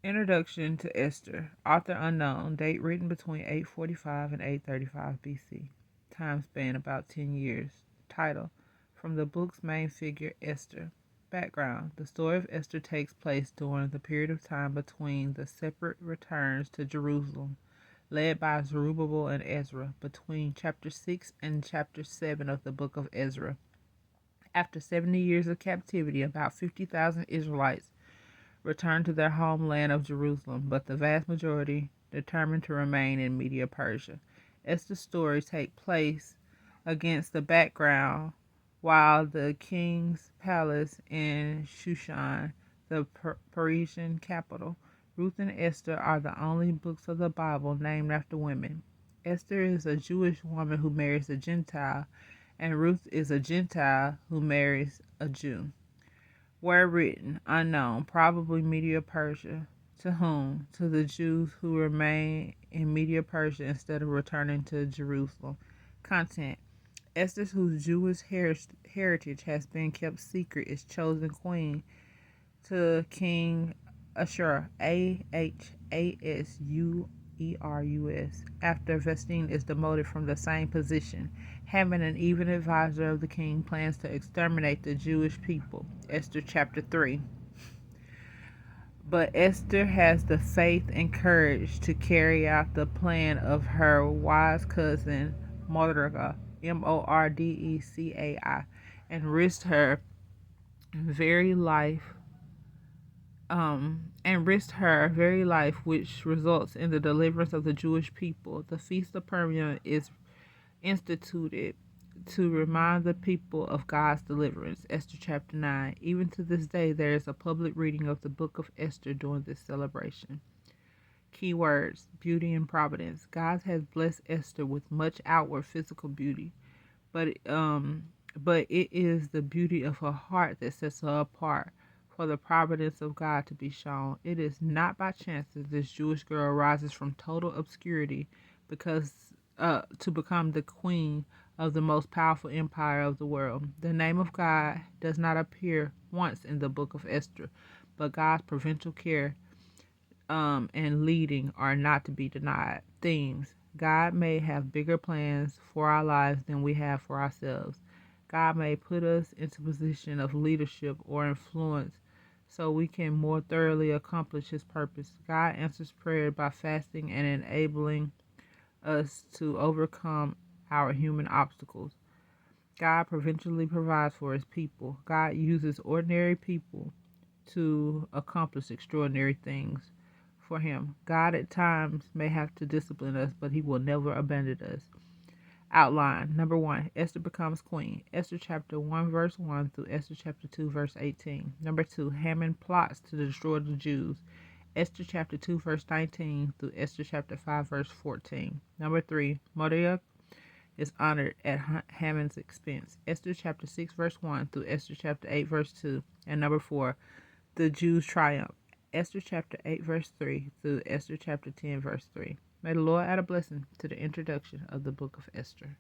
Introduction to Esther. Author unknown. Date written between 845 and 835 BC. Time span about 10 years. Title. From the book's main figure, Esther. Background. The story of Esther takes place during the period of time between the separate returns to Jerusalem, led by Zerubbabel and Ezra, between chapter 6 and chapter 7 of the book of Ezra. After 70 years of captivity, about 50,000 Israelites returned to their homeland of Jerusalem, but the vast majority determined to remain in Media Persia. Esther's story takes place against the background while the king's palace in Shushan, the Persian capital. Ruth and Esther are the only books of the Bible named after women. Esther is a Jewish woman who marries a Gentile, and Ruth is a Gentile who marries a Jew. Were written, unknown, probably Media Persia. To whom? To the Jews who remain in Media Persia instead of returning to Jerusalem. Content. Esther, whose Jewish heritage has been kept secret, is chosen queen to King Ashur, Ahasuerus, after Vashti is demoted from the same position. Haman, an even advisor of the king, plans to exterminate the Jewish people. Esther chapter 3. But Esther has the faith and courage to carry out the plan of her wise cousin Mordecai, Mordecai, and risked her very life which results in the deliverance of the Jewish people. The Feast of Purim is instituted to remind the people of God's deliverance. Esther chapter 9. Even to this day, there is a public reading of the book of Esther during this celebration. Keywords: beauty and providence. God has blessed Esther with much outward physical beauty, but it is the beauty of her heart that sets her apart for the providence of God to be shown. It is not by chance that this Jewish girl rises from total obscurity to become the queen of the most powerful empire of the world. The name of God does not appear once in the book of Esther, but God's providential care and leading are not to be denied. Themes: God may have bigger plans for our lives than we have for ourselves. God may put us into a position of leadership or influence so we can more thoroughly accomplish His purpose. God answers prayer by fasting and enabling us to overcome our human obstacles. God providentially provides for His people. God uses ordinary people to accomplish extraordinary things for Him. God at times may have to discipline us, but He will never abandon us. Outline. Number 1, Esther becomes queen. Esther chapter 1 verse 1 through Esther chapter 2 verse 18. Number 2, Haman plots to destroy the Jews. Esther chapter 2 verse 19 through Esther chapter 5 verse 14. Number 3, Mordecai is honored at Haman's expense. Esther chapter 6 verse 1 through Esther chapter 8 verse 2. And number 4, the Jews triumph. Esther chapter 8 verse 3 through Esther chapter 10 verse 3. May the Lord add a blessing to the introduction of the book of Esther.